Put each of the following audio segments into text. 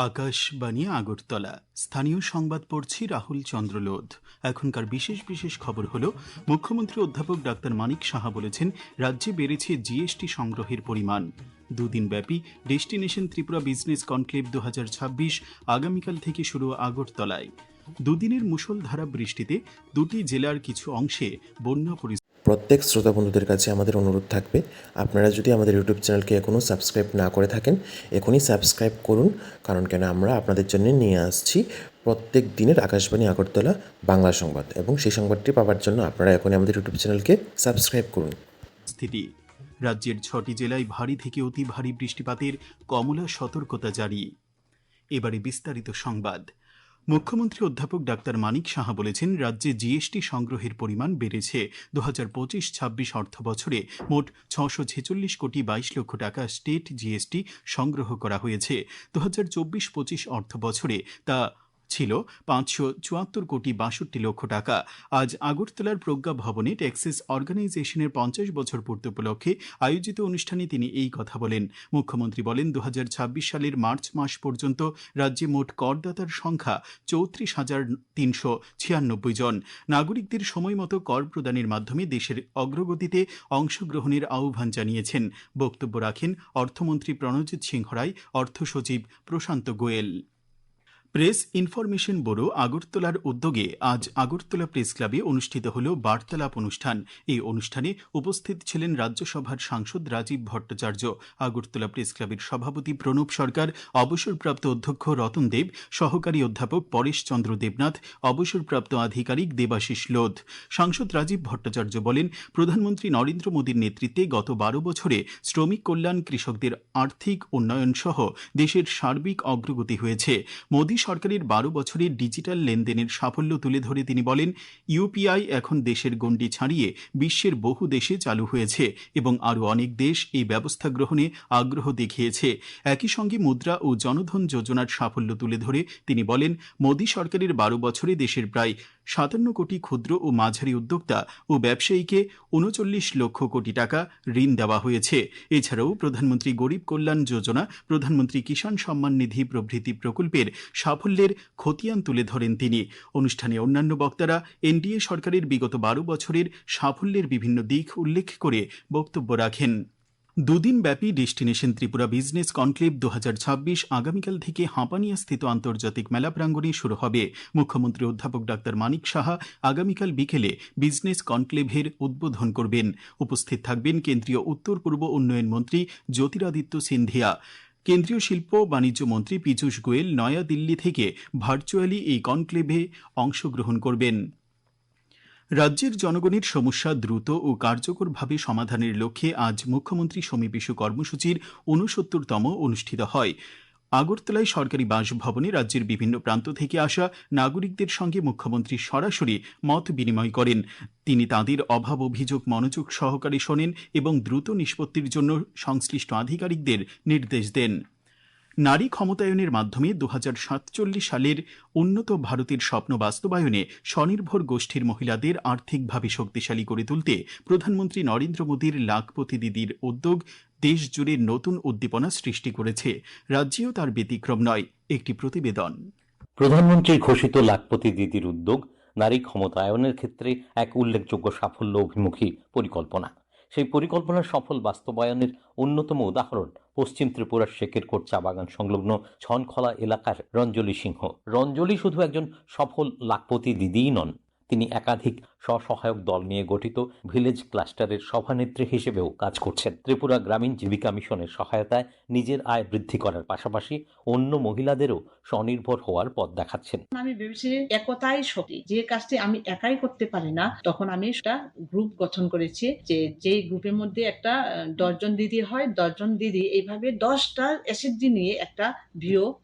আকাশবাণী আগরতলা। স্থানীয় সংবাদ পড়ছি রাহুল চন্দ্র লোধ। এখনকার বিশেষ বিশেষ খবর হলো, মুখ্যমন্ত্রী অধ্যাপক ডাক্তার মানিক সাহা বলেছেন, রাজ্যে বেড়েছে জিএসটি সংগ্রহের পরিমাণ। দুদিনব্যাপী ডেস্টিনেশন ত্রিপুরা বিজনেস কনক্লেভ 2026 আগামীকাল থেকে শুরু আগরতলায়। দুদিনের মুষলধারা বৃষ্টিতে দুটি জেলার কিছু অংশে বন্যা পরিস্থিতি। প্রত্যেক শ্রোতা বন্ধুদের কাছে আমাদের অনুরোধ থাকবে, আপনারা যদি আমাদের ইউটিউব চ্যানেলকে এখনও সাবস্ক্রাইব না করে থাকেন, এখনই সাবস্ক্রাইব করুন। কারণ কেন আমরা আপনাদের জন্য নিয়ে আসছি প্রত্যেক দিনের আকাশবাণী আগরতলা বাংলা সংবাদ, এবং সেই সংবাদটি পাওয়ার জন্য আপনারা এখনই আমাদের ইউটিউব চ্যানেলকে সাবস্ক্রাইব করুন। রাজ্যের 6টি জেলায় ভারী থেকে অতি ভারী বৃষ্টিপাতের কমলা সতর্কতা জারি। এবারে বিস্তারিত সংবাদ। মুখ্যমন্ত্রী অধ্যাপক ডাক্তার মানিক সাহা বলেছেন, রাজ্যে জিএসটি সংগ্রহের পরিমাণ বেড়েছে। 2025-26 অর্থ বছরে মোট 646 কোটি 22 লক্ষ টাকা স্টেট জিএসটি সংগ্রহ করা হয়েছে। 2024-25 অর্থ বছরে তা ছিল 574 কোটি 62 লক্ষ টাকা। আজ আগরতলার প্রজ্ঞা ভবনে ট্যাক্সেস অর্গানাইজেশনের 50 বছর পূর্তি উপলক্ষে আয়োজিত অনুষ্ঠানে তিনি এই কথা বলেন। মুখ্যমন্ত্রী বলেন, 2026 সালের মার্চ মাস পর্যন্ত রাজ্যে মোট করদাতার সংখ্যা 34,396 জন। নাগরিকদের সময়মতো কর প্রদানের মাধ্যমে দেশের অগ্রগতিতে অংশগ্রহণের আহ্বান জানিয়েছেন। বক্তব্য রাখেন অর্থমন্ত্রী প্রণজিৎ সিংহ রায়, অর্থ সচিব প্রশান্ত গোয়েল। প্রেস ইনফরমেশন ব্যুরো আগরতলার উদ্যোগে আজ আগরতলা প্রেস ক্লাবে অনুষ্ঠিত হল বার্তালাপ অনুষ্ঠান। এই অনুষ্ঠানে উপস্থিত ছিলেন রাজ্যসভার সাংসদ রাজীব ভট্টাচার্য, আগরতলা প্রেস ক্লাবের সভাপতি প্রণব সরকার, অবসরপ্রাপ্ত অধ্যক্ষ রতন দেব, সহকারী অধ্যাপক পরেশ চন্দ্র দেবনাথ, অবসরপ্রাপ্ত আধিকারিক দেবাশিস লোধ। সাংসদ রাজীব ভট্টাচার্য বলেন, প্রধানমন্ত্রী নরেন্দ্র মোদীর নেতৃত্বে গত 12 বছরে শ্রমিক কল্যাণ, কৃষকদের আর্থিক উন্নয়ন সহ দেশের সার্বিক অগ্রগতি হয়েছে। মোদী সরকারের 12 বছরের ডিজিটাল লেনদেনের সাফল্য তুলে ধরে তিনি বলেন, ইউপিআই এখন দেশের গণ্ডি ছাড়িয়ে বিশ্বের বহু দেশে চালু হয়েছে এবং আরও অনেক দেশ এই ব্যবস্থা গ্রহণে আগ্রহ দেখিয়েছে। একই সঙ্গে মুদ্রা ও জনধন যোজনার সাফল্য তুলে ধরে তিনি বলেন, মোদী সরকারের 12 বছরে দেশের প্রায় 57 কোটি ক্ষুদ্র ও মাঝারি উদ্যোক্তা ও ব্যবসায়ীকে 39 লক্ষ কোটি টাকা ঋণ দেওয়া হয়েছে। এছাড়াও প্রধানমন্ত্রী গরিব কল্যাণ যোজনা, প্রধানমন্ত্রী কিষাণ সম্মান নিধি প্রভৃতি প্রকল্পের সাফল্যের খতিয়ান তুলে ধরেন তিনি। অনুষ্ঠানে অন্যান্য বক্তারা এনডিএ সরকারের বিগত 12 বছরের সাফল্যের বিভিন্ন দিক উল্লেখ করে বক্তব্য রাখেন। দুদিনব্যাপী ডেস্টিনেশন ত্রিপুরা বিজনেস কনক্লেভ 2026 আগামীকাল থেকে হাঁপানিয়াস্থিত আন্তর্জাতিক মেলা প্রাঙ্গণে শুরু হবে। মুখ্যমন্ত্রী অধ্যাপক ডাক্তার মানিক সাহা আগামীকাল বিকেলে বিজনেস কনক্লেভের উদ্বোধন করবেন। উপস্থিত থাকবেন কেন্দ্রীয় উত্তর পূর্ব উন্নয়ন মন্ত্রী জ্যোতিরাদিত্য সিন্ধিয়া। কেন্দ্রীয় শিল্প বাণিজ্য মন্ত্রী পীযূষ গোয়েল নয়াদিল্লি থেকে ভার্চুয়ালি এই কনক্লেভে অংশগ্রহণ করবেন। রাজ্যের জনগণের সমস্যা দ্রুত ও কার্যকরভাবে সমাধানের লক্ষ্যে আজ মুখ্যমন্ত্রী সমীবিশু কর্মসূচির 69তম অনুষ্ঠিত হয়। আগরতলায় সরকারি বাসভবনে রাজ্যের বিভিন্ন প্রান্ত থেকে আসা নাগরিকদের সঙ্গে মুখ্যমন্ত্রী সরাসরি মত বিনিময় করেন। তিনি তাঁদের অভাব অভিযোগ মনোযোগ সহকারে শোনেন এবং দ্রুত নিষ্পত্তির জন্য সংশ্লিষ্ট আধিকারিকদের নির্দেশ দেন। নারী ক্ষমতায়নের মাধ্যমে 2047 সালের উন্নত ভারতের স্বপ্ন বাস্তবায়নে স্বনির্ভর গোষ্ঠীর মহিলাদের আর্থিকভাবে শক্তিশালী করে তুলতে প্রধানমন্ত্রী নরেন্দ্র মোদীর লাখপতি দিদির উদ্যোগ দেশ জুড়ে নতুন উদ্দীপনা সৃষ্টি করেছে। রাজ্যেও তার ব্যতিক্রম নয়। একটি প্রতিবেদন। প্রধানমন্ত্রীর ঘোষিত লাখপতি দিদির উদ্যোগ নারী ক্ষমতায়নের ক্ষেত্রে এক উল্লেখযোগ্য সাফল্য অভিমুখী পরিকল্পনা। সেই পরিকল্পনার সফল বাস্তবায়নের অন্যতম উদাহরণ পশ্চিম ত্রিপুরার শেকেরকোট চা বাগান সংলগ্ন ছনখলা এলাকার রঞ্জলি সিংহ। রঞ্জলি শুধু একজন সফল লাখপতি দিদিই নন, তিনি একাধিক স্বসহায়ক দল নিয়ে গঠিত ভিলেজ ক্লাস্টারের সভানেত্রী হিসেবেও কাজ করছেন। ত্রিপুরা গ্রামীণ জীবিকা মিশনের সহায়তায় নিজের আয় বৃদ্ধি করার পাশাপাশি অন্য মহিলাদেরও স্বনির্ভর হওয়ার পথ দেখাচ্ছেন। আমি ভেবেছি একতাই শক্তি, যে কাজটি আমি একাই করতে পারি না, তখন আমি একটা গ্রুপ গঠন করেছি, যে গ্রুপের মধ্যে একটা 10 জন দিদি হয়, 10 জন দিদি এইভাবে 10টা এসএসজি নিয়ে একটা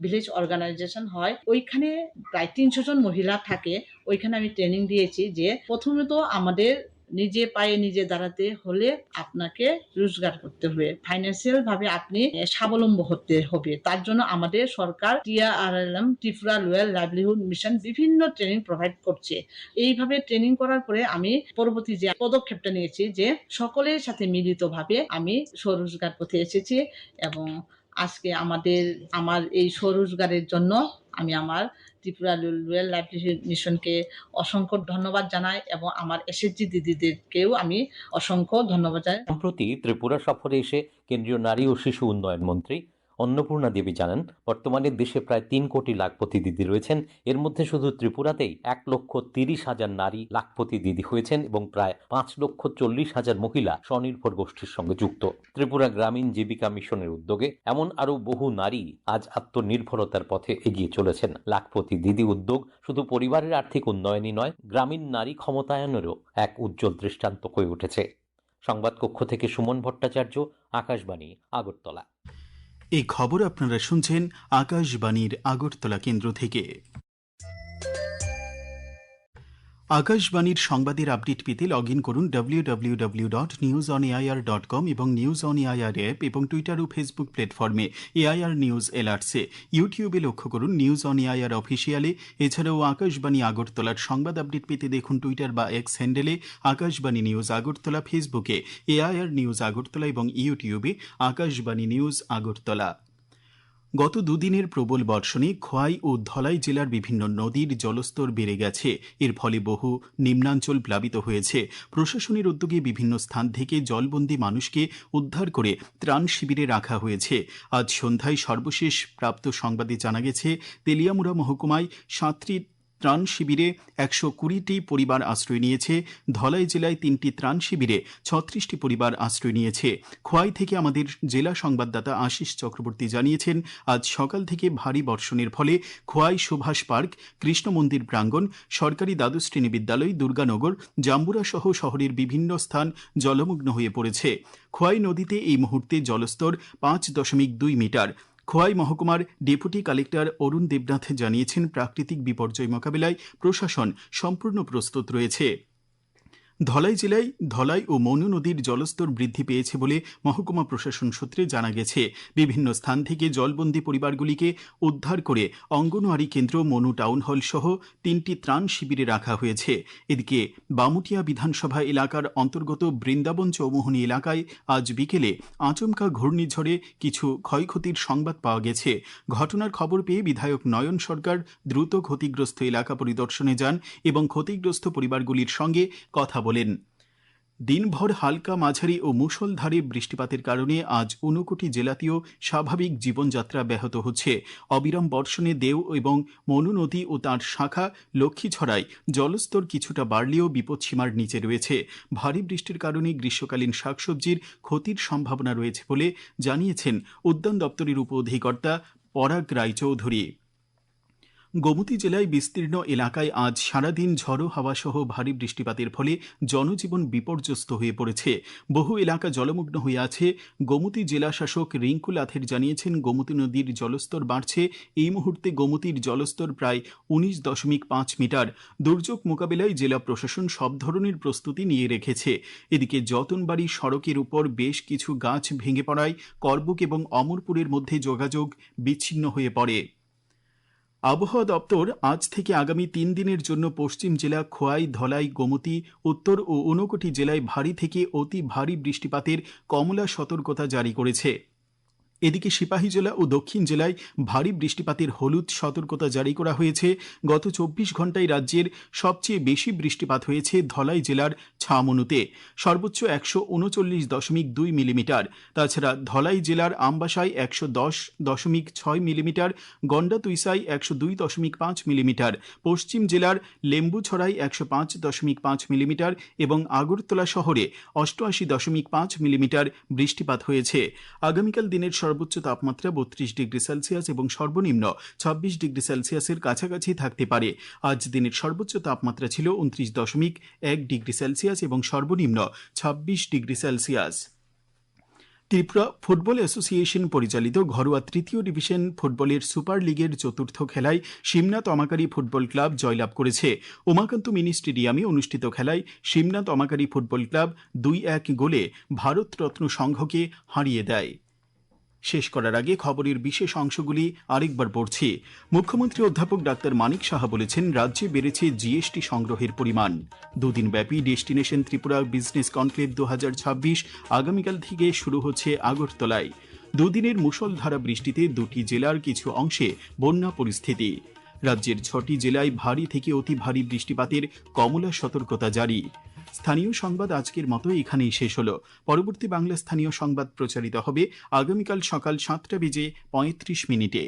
ভিলেজ অর্গানাইজেশন হয়। ওইখানে প্রায় 300 জন মহিলা থাকে। ওইখানে আমি ট্রেনিং দিয়েছি যে প্রথমত আমাদের নিজে পায়ে নিজে দাঁড়াতে হলে আপনাকে রোজগার করতে হবে, ফাইন্যান্সিয়াল ভাবে আপনি স্বাবলম্বী হতে হবে। তার জন্য আমাদের সরকার TRLM Tripura rural livelihood mission বিভিন্ন ট্রেনিং প্রোভাইড করছে। এইভাবে ট্রেনিং করার পরে আমি পরবর্তী যে পদক্ষেপটা নিয়েছি যে সকলের সাথে মিলিতভাবে আমি স্বরোজগার পথে এসেছি এবং আজকে আমার এই স্বরোজগারের জন্য আমি আমার ত্রিপুরা রুরাল লাইভলিহুড মিশনকে অসংখ্য ধন্যবাদ জানাই এবং আমার এসএসজি দিদিদেরকেও আমি অসংখ্য ধন্যবাদ জানাই। সম্প্রতি ত্রিপুরা সফরে এসে কেন্দ্রীয় নারী ও শিশু উন্নয়ন মন্ত্রী অন্নপূর্ণা দেবী জানান, বর্তমানে দেশে প্রায় ৩ কোটি লাখপতি দিদি রয়েছেন। এর মধ্যে শুধু ত্রিপুরাতেই ১,৩০,০০০ নারী লাখপতি দিদি হয়েছেন এবং প্রায় ৫,৪০,০০০ মহিলা স্বনির্ভর গোষ্ঠীর সঙ্গে যুক্ত। ত্রিপুরা গ্রামীণ জীবিকা মিশনের উদ্যোগে এমন আরও বহু নারী আজ আত্মনির্ভরতার পথে এগিয়ে চলেছেন। লাখপতি দিদি উদ্যোগ শুধু পরিবারের আর্থিক উন্নয়নই নয়, গ্রামীণ নারী ক্ষমতায়নেরও এক উজ্জ্বল দৃষ্টান্ত হয়ে উঠেছে। সংবাদ কক্ষ থেকে সুমন ভট্টাচার্য, আকাশবাণী, আগরতলা। এই খবর আপনারা শুনছেন আকাশবাণীর আগরতলা কেন্দ্র থেকে। আকাশবাণীর সংবাদের আপডেট পেতে লগ ইন করুন www.newsonair.com এবং নিউজ অন এআইআর অ্যাপ এবং টুইটার ও ফেসবুক প্ল্যাটফর্মে এআইআর নিউজ এলার্টসে। ইউটিউবে লক্ষ্য করুন নিউজ অন এআইআর অফিসিয়ালে। এছাড়াও আকাশবাণী আগরতলার সংবাদ আপডেট পেতে দেখুন টুইটার বা এক্স হ্যান্ডেলে আকাশবাণী নিউজ আগরতলা, ফেসবুকে এআইআর নিউজ আগরতলা এবং ইউটিউবে আকাশবাণী নিউজ আগরতলা। গত দুদিনের প্রবল বর্ষণে খোয়াই ও ধলাই জেলার বিভিন্ন নদীর জলস্তর বেড়ে গেছে। এর ফলে বহু নিম্নাঞ্চল প্লাবিত হয়েছে। প্রশাসনের উদ্যোগে বিভিন্ন স্থান থেকে জলবন্দী মানুষকে উদ্ধার করে ত্রাণ শিবিরে রাখা হয়েছে। আজ সন্ধ্যায় সর্বশেষ প্রাপ্ত সংবাদে জানা গেছে, তেলিয়ামুড়া মহকুমায় ৭টি ত্রাণ শিবিরে ১২০টি পরিবার আশ্রয় নিয়েছে। ধলাই জেলায় ৩টি ত্রাণ শিবিরে ৩৬টি পরিবার আশ্রয় নিয়েছে। খোয়াই থেকে আমাদের জেলা সংবাদদাতা আশিস চক্রবর্তী জানিয়েছেন, আজ সকাল থেকে ভারী বর্ষণের ফলে খোয়াই সুভাষ পার্ক, কৃষ্ণ মন্দির প্রাঙ্গণ, সরকারি দ্বাদশ শ্রেণী বিদ্যালয়, দুর্গানগর, জাম্বুরা সহ শহরের বিভিন্ন স্থান জলমগ্ন হয়ে পড়েছে। খোয়াই নদীতে এই মুহূর্তে জলস্তর ৫.২ মিটার। খোয়াই মহকুমার ডেপুটি কালেক্টর অরুণ দেবনাথ জানিয়েছেন, প্রাকৃতিক বিপর্যয় মোকাবিলায় প্রশাসন সম্পূর্ণ প্রস্তুত রয়েছে। ধলাই জেলায় ধলাই ও মনু নদীর জলস্তর বৃদ্ধি পেয়েছে বলে মহকুমা প্রশাসন সূত্রে জানা গেছে। বিভিন্ন স্থান থেকে জলবন্দী পরিবারগুলিকে উদ্ধার করে অঙ্গনওয়াড়ি কেন্দ্র, মনু টাউন হল সহ 3টি ত্রাণ শিবিরে রাখা হয়েছে। এদিকে বামুটিয়া বিধানসভা এলাকার অন্তর্গত বৃন্দাবন চৌমুহনী এলাকায় আজ বিকেলে আচমকা ঘূর্ণিঝড়ে কিছু ক্ষয়ক্ষতির সংবাদ পাওয়া গেছে। ঘটনার খবর পেয়ে বিধায়ক নয়ন সরকার দ্রুত ক্ষতিগ্রস্ত এলাকা পরিদর্শনে যান এবং ক্ষতিগ্রস্ত পরিবারগুলির সঙ্গে কথা বলেন। দিনভর হালকা, মাঝারি ও মুষলধারে বৃষ্টিপাতের কারণে আজ 59 জেলাতেও স্বাভাবিক জীবনযাত্রা ব্যাহত হচ্ছে। অবিরাম বর্ষণে দেও এবং মনু নদী ও তার শাখা লক্ষ্মীছড়ায় জলস্তর কিছুটা বাড়লেও বিপদসীমার নিচে রয়েছে। ভারী বৃষ্টির কারণে গ্রীষ্মকালীন শাকসবজির ক্ষতির সম্ভাবনা রয়েছে বলে জানিয়েছেন উদ্যান দপ্তরের উপ অধিকর্তা পরাগ রায়চৌধুরী। গোমতী জেলায় বিস্তীর্ণ এলাকায় আজ সারাদিন ঝড়ো হাওয়া সহ ভারী বৃষ্টিপাতের ফলে জনজীবন বিপর্যস্ত হয়ে পড়েছে। বহু এলাকা জলমগ্ন হয়ে আছে। গোমতী জেলা শাসক রিঙ্কু লাথের জানিয়েছেন, গোমতী নদীর জলস্তর বাড়ছে। এই মুহূর্তে গোমতীর জলস্তর প্রায় 19.5 মিটার। দুর্যোগ মোকাবিলায় জেলা প্রশাসন সব ধরনের প্রস্তুতি নিয়ে রেখেছে। এদিকে যতনবাড়ি সড়কের উপর বেশ কিছু গাছ ভেঙে পড়ায় করবুক এবং অমরপুরের মধ্যে যোগাযোগ বিচ্ছিন্ন হয়ে পড়ে। আবহাওয়া দপ্তর আজ থেকে আগামী 3 দিনের জন্য পশ্চিম জেলা খোয়াই, ধলাই, গোমতী, উত্তর ও 59 জেলায় ভারী থেকে অতি ভারী বৃষ্টিপাতের কমলা সতর্কতা জারি করেছে। এদিকে সিপাহীজলা ও দক্ষিণ জেলায় ভারী বৃষ্টিপাতের হলুদ সতর্কতা জারি করা হয়েছে। গত 24 ঘণ্টায় রাজ্যের সবচেয়ে বেশি বৃষ্টিপাত হয়েছে ধলাই জেলার ছামনুতে, সর্বোচ্চ 139.2 মিলিমিটার। তাছাড়া ধলাই জেলার আমবাসায় 110.6 মিলিমিটার, গন্ডাতুইসায় 102.5 মিলিমিটার, পশ্চিম জেলার লেম্বুছড়ায় 105.5 মিলিমিটার এবং আগরতলা শহরে 88.5 মিলিমিটার বৃষ্টিপাত হয়েছে। আগামীকাল দিনের সর্বোচ্চ তাপমাত্রা 32 ডিগ্রি সেলসিয়াস এবং সর্বনিম্ন 26 ডিগ্রি সেলসিয়াসের কাছাকাছি থাকতে পারে। আজ দিনের সর্বোচ্চ তাপমাত্রা ছিল 29.1 ডিগ্রি সেলসিয়াস এবং সর্বনিম্ন 26 degree Celsius. Tripura football association পরিচালিত ঘরোয়া 3য় ডিভিশন ফুটবলের সুপার লিগের চতুর্থ খেলায় শিমনাথ অমাকারী ফুটবল ক্লাব জয়লাভ করেছে। উমাকান্ত মিনি স্টেডিয়ামে অনুষ্ঠিত খেলায় শিমনাথ অমাকারী ফুটবল ক্লাব 2-1 গোলে ভারতরত্ন সংঘকে হারিয়ে দেয়। শেষ করার আগে খবরের বিশেষ অংশগুলি আরেকবার পড়ছি। মুখ্যমন্ত্রী অধ্যাপক ডাক্তার মানিক সাহা বলেছেন, রাজ্যে বেড়েছে জিএসটি সংগ্রহের পরিমাণ। দুদিনব্যাপী ডেস্টিনেশন ত্রিপুরা বিজনেস কনক্লেভ 2026 আগামীকাল থেকে শুরু হচ্ছে আগরতলায়। দুদিনের মুষলধারা বৃষ্টিতে দুটি জেলার কিছু অংশে বন্যা পরিস্থিতি। রাজ্যের 6টি জেলায় ভারী থেকে অতি ভারী বৃষ্টিপাতের কমলা সতর্কতা জারি। স্থানীয় সংবাদ আজকের মতো এখানেই শেষ হলো। পরবর্তী বাংলা স্থানীয় সংবাদ প্রচারিত হবে আগামীকাল সকাল 7:35 মিনিটে।